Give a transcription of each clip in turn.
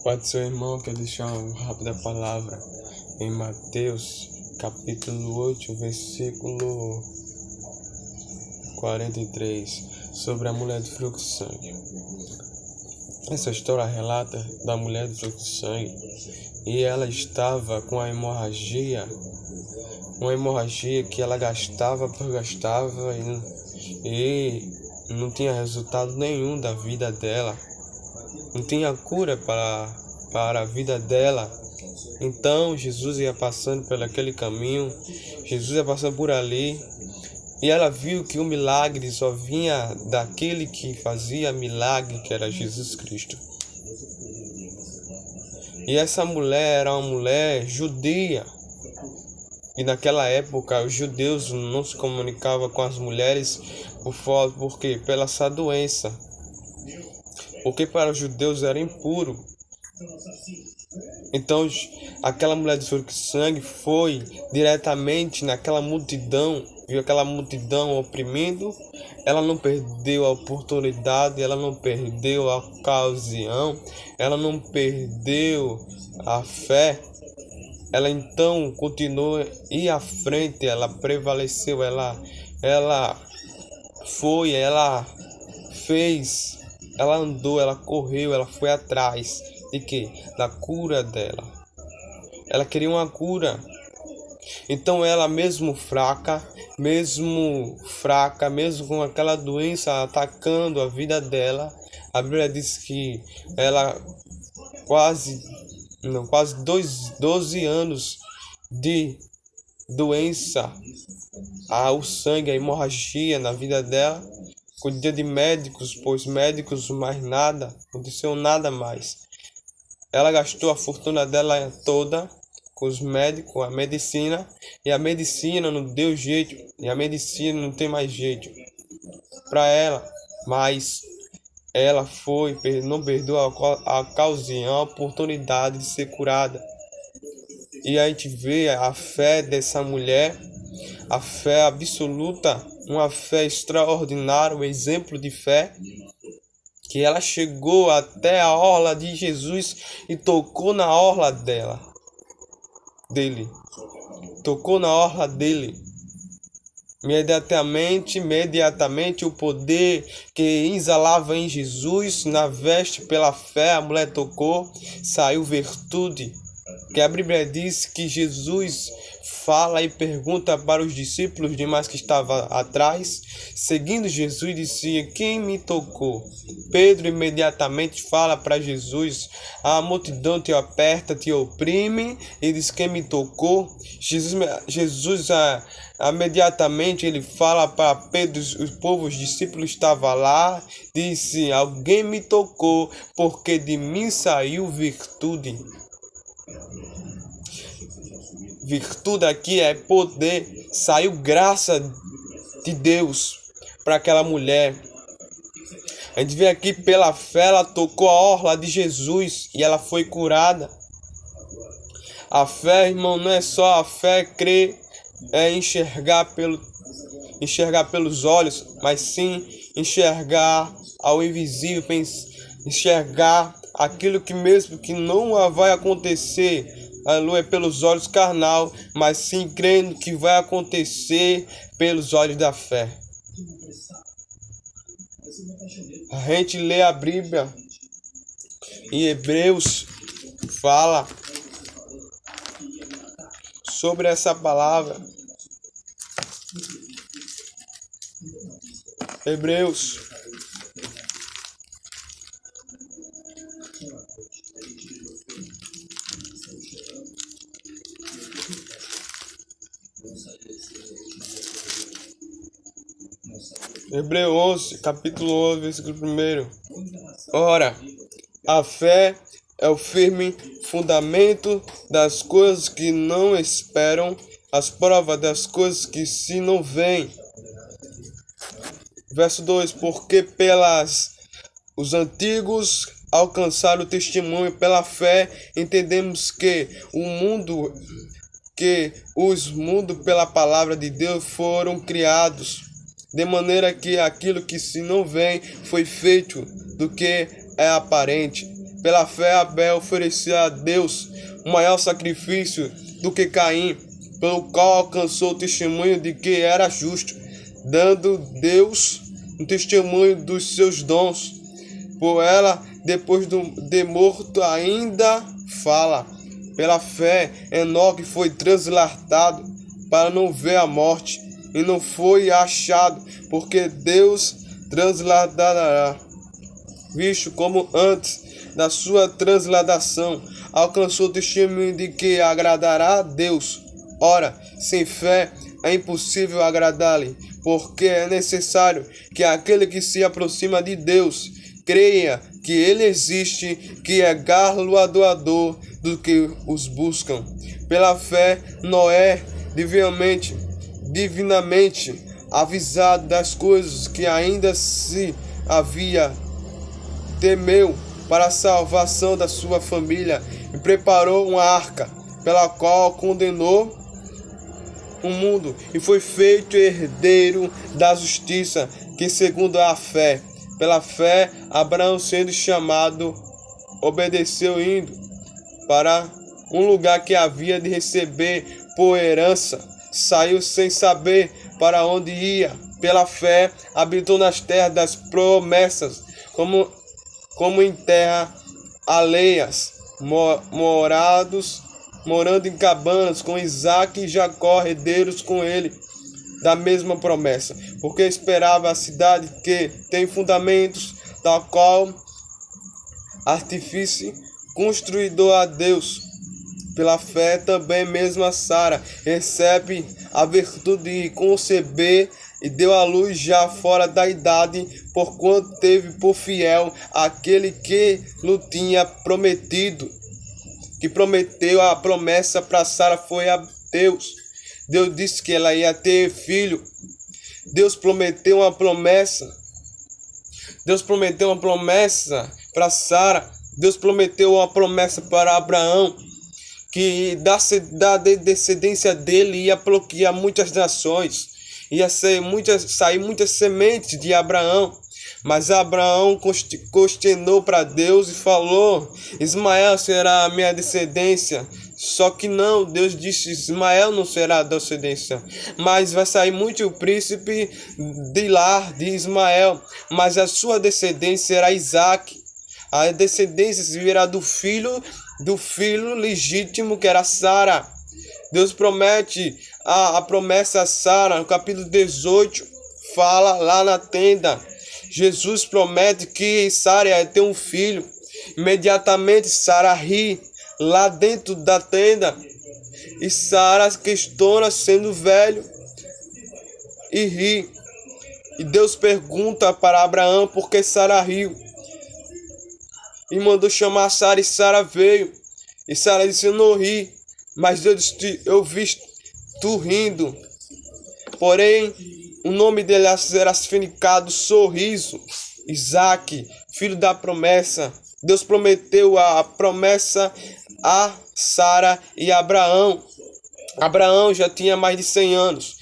Pai do seu irmão, quer deixar uma rápida palavra em Mateus, capítulo 8, versículo 43, sobre a mulher do fluxo de sangue. Essa história relata da mulher do fluxo de sangue e ela estava com a hemorragia, uma hemorragia que ela gastava e não tinha resultado nenhum da vida dela. Não tinha cura para a vida dela. Então Jesus ia passando por aquele caminho, Jesus ia passando por ali, e ela viu que o milagre só vinha daquele que fazia milagre, que era Jesus Cristo. E essa mulher era uma mulher judia. E naquela época os judeus não se comunicavam com as mulheres porque pela essa doença. Porque para os judeus era impuro. Então aquela mulher de fluxo de sangue foi diretamente naquela multidão, viu aquela multidão oprimindo, ela não perdeu a oportunidade, ela não perdeu a ocasião, ela não perdeu a fé. Ela então continuou e à frente, ela prevaleceu, ela foi, ela fez, ela andou, ela correu, ela foi atrás de quê? Da cura dela. Ela queria uma cura. Então ela mesmo fraca, mesmo com aquela doença atacando a vida dela, a Bíblia diz que ela quase 12 anos de doença, o sangue, a hemorragia na vida dela, cuidando de médicos, pois médicos mais nada, aconteceu nada mais. Ela gastou a fortuna dela toda com os médicos, a medicina, e a medicina não deu jeito, e a medicina não tem mais jeito para ela, mas ela não perdeu a ocasião, a oportunidade de ser curada. E a gente vê a fé dessa mulher, a fé absoluta, uma fé extraordinária, um exemplo de fé, que ela chegou até a orla de Jesus e tocou na orla dele. Tocou na orla dele. Imediatamente o poder que exalava em Jesus, na veste pela fé, a mulher tocou, saiu virtude. Que a Bíblia diz que Jesus fala e pergunta para os discípulos demais que estavam atrás, seguindo Jesus, dizia: quem me tocou? Pedro imediatamente fala para Jesus: a multidão te aperta, te oprime, e diz: quem me tocou? Jesus imediatamente ele fala para Pedro, os discípulos estavam lá, disse: alguém me tocou, porque de mim saiu virtude. Virtude aqui é poder, saiu graça de Deus para aquela mulher. A gente vê aqui pela fé, ela tocou a orla de Jesus e ela foi curada. A fé, irmão, não é só a fé crer, é enxergar pelos olhos, mas sim enxergar ao invisível, enxergar aquilo que mesmo que não vai acontecer, é pelos olhos carnal, mas sim crendo que vai acontecer pelos olhos da fé. A gente lê a Bíblia em Hebreus, fala sobre essa palavra. Hebreus Hebreus 11, capítulo 11, versículo 1. Ora, a fé é o firme fundamento das coisas que não esperam, as provas das coisas que se não veem. Verso 2, porque os antigos alcançaram o testemunho pela fé, entendemos que os mundos pela palavra de Deus foram criados, de maneira que aquilo que se não vê foi feito do que é aparente, Pela fé, Abel ofereceu a Deus um maior sacrifício do que Caim, pelo qual alcançou o testemunho de que era justo, dando Deus um testemunho dos seus dons. Por ela, depois de morto, ainda fala. Pela fé, Enoque foi translatado para não ver a morte, e não foi achado, porque Deus transladará, visto como antes da sua transladação alcançou o testemunho de que agradará a Deus. Ora, sem fé é impossível agradar-lhe, porque é necessário que aquele que se aproxima de Deus creia que ele existe, que é galardoador do que os buscam. Pela fé, Noé, divinamente avisado das coisas que ainda se havia, temeu para a salvação da sua família e preparou uma arca, pela qual condenou o mundo e foi feito herdeiro da justiça, que segundo a fé. Pela fé, Abraão, sendo chamado, obedeceu, indo para um lugar que havia de receber por herança. Saiu sem saber para onde ia. Pela fé, habitou nas terras das promessas, como em terra alheias, morando em cabanas com Isaque e Jacó, herdeiros com ele da mesma promessa, porque esperava a cidade que tem fundamentos, tal qual artifício construidor a Deus. Pela fé também mesmo a Sara recebe a virtude de conceber e deu à luz já fora da idade, porquanto teve por fiel aquele que lhe tinha prometido. Que prometeu a promessa para Sara foi a Deus. Deus disse que ela ia ter filho. Deus prometeu uma promessa. Deus prometeu uma promessa para Sara. Deus prometeu uma promessa para Abraão, que da descendência dele ia bloquear muitas nações. Ia sair muitas sementes de Abraão. Mas Abraão questionou para Deus e falou: Ismael será a minha descendência. Só que não, Deus disse: Ismael não será a descendência, mas vai sair muito o príncipe de lá de Ismael, mas a sua descendência será Isaque. A descendência virá do filho legítimo, que era Sara. Deus promete a promessa a Sara, no capítulo 18, fala lá na tenda. Jesus promete que Sara ia ter um filho. Imediatamente Sara ri lá dentro da tenda. E Sara questiona, sendo velho, e ri. E Deus pergunta para Abraão por que Sara riu. E mandou chamar Sara, e Sara veio. E Sara disse: eu não ri. Mas Deus disse: eu vi tu rindo. Porém, o nome dele será significado sorriso. Isaque, filho da promessa. Deus prometeu a promessa a Sara e Abraão. Abraão já tinha mais de 100 anos.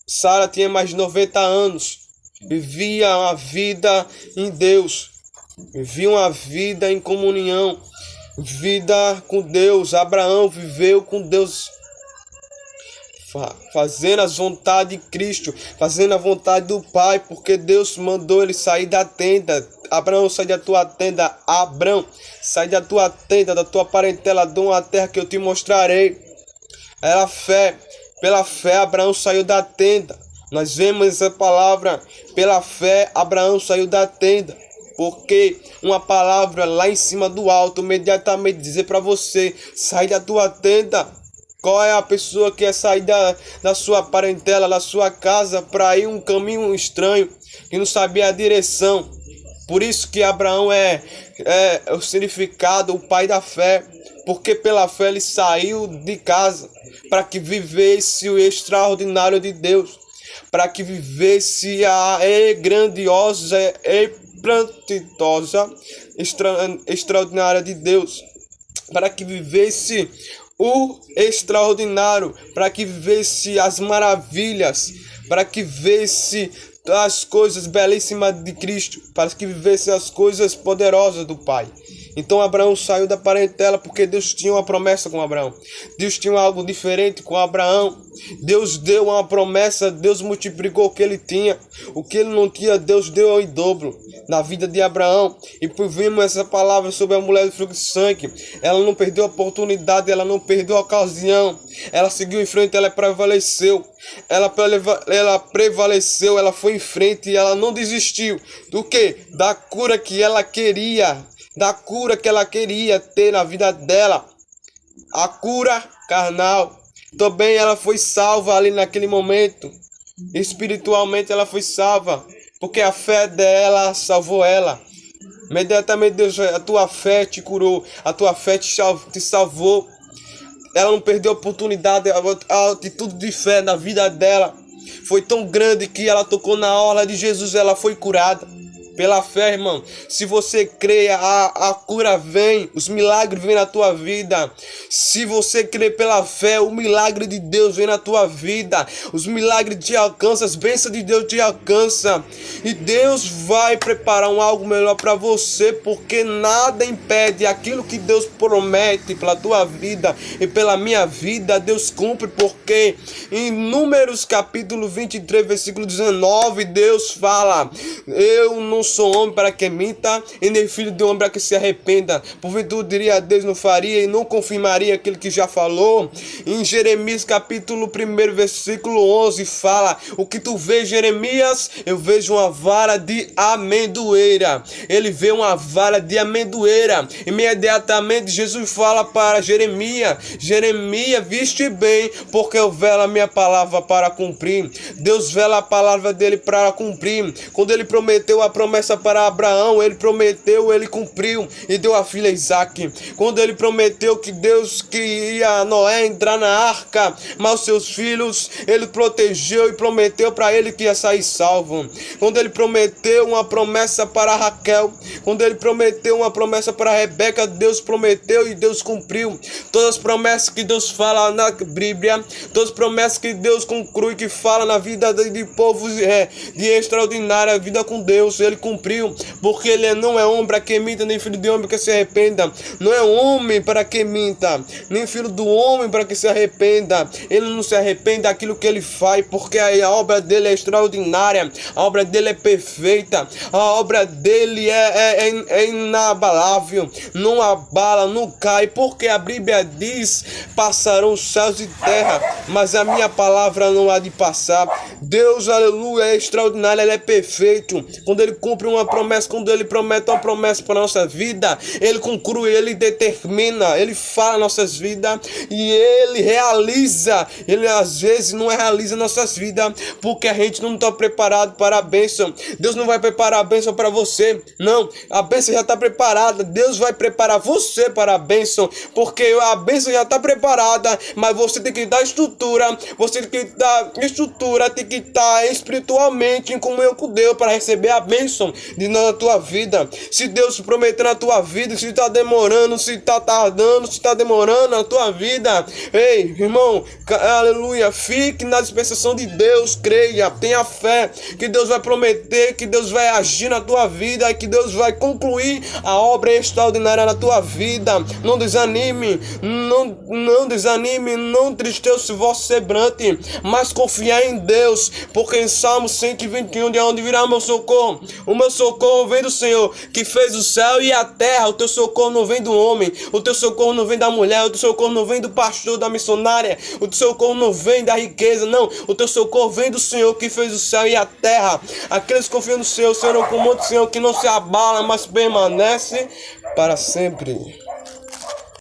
Sara tinha mais de 90 anos. Vivia uma vida em Deus. Vivia uma vida em comunhão. Vida com Deus. Abraão viveu com Deus, fazendo as vontades de Cristo, fazendo a vontade do Pai, porque Deus mandou ele sair da tenda. Abraão, sai da tua tenda. Abraão, sai da tua tenda, da tua parentela, de uma terra que eu te mostrarei. Era fé. Pela fé, Abraão saiu da tenda. Nós vemos essa palavra. Pela fé, Abraão saiu da tenda. Porque uma palavra lá em cima do alto, imediatamente dizer para você: sai da tua tenda. Qual é a pessoa que quer sair da sua parentela, da sua casa, para ir um caminho estranho, que não sabia a direção? Por isso que Abraão é o significado, o pai da fé. Porque pela fé ele saiu de casa para que vivesse o extraordinário de Deus, para que vivesse a grandiosa e prantosa extraordinária de Deus, para que vivesse o extraordinário, para que vivesse as maravilhas, para que vivesse as coisas belíssimas de Cristo, para que vivesse as coisas poderosas do Pai. Então Abraão saiu da parentela porque Deus tinha uma promessa com Abraão. Deus tinha algo diferente com Abraão. Deus deu uma promessa, Deus multiplicou o que ele tinha. O que ele não tinha, Deus deu em dobro na vida de Abraão. E por vimos essa palavra sobre a mulher do fluxo de sangue. Ela não perdeu a oportunidade, ela não perdeu a ocasião. Ela seguiu em frente, ela prevaleceu. Ela prevaleceu, ela foi em frente e ela não desistiu. Do quê? Da cura que ela queria. Da cura que ela queria ter na vida dela. A cura carnal. Também ela foi salva ali naquele momento. Espiritualmente ela foi salva. Porque a fé dela salvou ela. Imediatamente Deus, a tua fé te curou. A tua fé te salvou. Ela não perdeu a oportunidade. A atitude de fé na vida dela foi tão grande que ela tocou na orla de Jesus. Ela foi curada. Pela fé, irmão. Se você crê, a cura vem. Os milagres vêm na tua vida. Se você crê pela fé, o milagre de Deus vem na tua vida. Os milagres te alcançam, as bênçãos de Deus te alcançam. E Deus vai preparar algo melhor para você. Porque nada impede aquilo que Deus promete pela tua vida e pela minha vida. Deus cumpre, porque em Números capítulo 23, versículo 19, Deus fala: eu não sou homem para que minta, e nem filho de homem para que se arrependa. Porventura diria a Deus, não faria e não confirmaria aquilo que já falou. Em Jeremias capítulo 1, versículo 11 fala: o que tu vês, Jeremias? Eu vejo uma vara de amendoeira. Ele vê uma vara de amendoeira. Imediatamente Jesus fala para Jeremias: Jeremias, viste bem, porque eu velo a minha palavra para cumprir. Deus vela a palavra dele para cumprir. Quando ele prometeu a promessa para Abraão, ele prometeu, ele cumpriu e deu a filha Isaac. Quando ele prometeu que Deus queria Noé entrar na arca, mas seus filhos ele protegeu e prometeu para ele que ia sair salvo. Quando ele prometeu uma promessa para Raquel, quando ele prometeu uma promessa para Rebeca, Deus prometeu e Deus cumpriu. Todas as promessas que Deus fala na Bíblia, todas as promessas que Deus conclui, que fala na vida de povos de extraordinária vida com Deus, ele cumpriu, porque ele não é homem para que minta, nem filho de homem para que se arrependa. Não é homem para que minta, nem filho do homem para que se arrependa. Ele não se arrepende daquilo que ele faz, porque a obra dele é extraordinária, a obra dele é perfeita, a obra dele é inabalável, não abala, não cai, porque a Bíblia diz: passarão os céus e terra, mas a minha palavra não há de passar. Deus, aleluia, é extraordinário, ele é perfeito. Quando ele cumpre uma promessa, quando ele promete uma promessa para a nossa vida, ele conclui, ele determina, ele fala nossas vidas e ele realiza. Ele às vezes não realiza nossas vidas porque a gente não está preparado para a bênção. Deus não vai preparar a bênção para você, não, a bênção já está preparada. Deus vai preparar você para a bênção, porque a bênção já está preparada, mas você tem que dar estrutura, você tem que dar estrutura, tem que estar espiritualmente em comunhão com Deus para receber a bênção na tua vida. Se Deus prometeu na tua vida, se está demorando, se está tardando, se está demorando na tua vida, ei, irmão, aleluia, fique na dispensação de Deus, creia, tenha fé que Deus vai prometer, que Deus vai agir na tua vida, que Deus vai concluir a obra extraordinária na tua vida. Não desanime, não desanime, não tristeça o vosso semblante, mas confiar em Deus, porque em Salmo 121, de onde virá o meu socorro? O meu socorro vem do Senhor, que fez o céu e a terra. O teu socorro não vem do homem, o teu socorro não vem da mulher, o teu socorro não vem do pastor, da missionária, o teu socorro não vem da riqueza, não, o teu socorro vem do Senhor, que fez o céu e a terra. Aqueles que confiam no Senhor serão como o Senhor, que não se abala, mas permanece para sempre.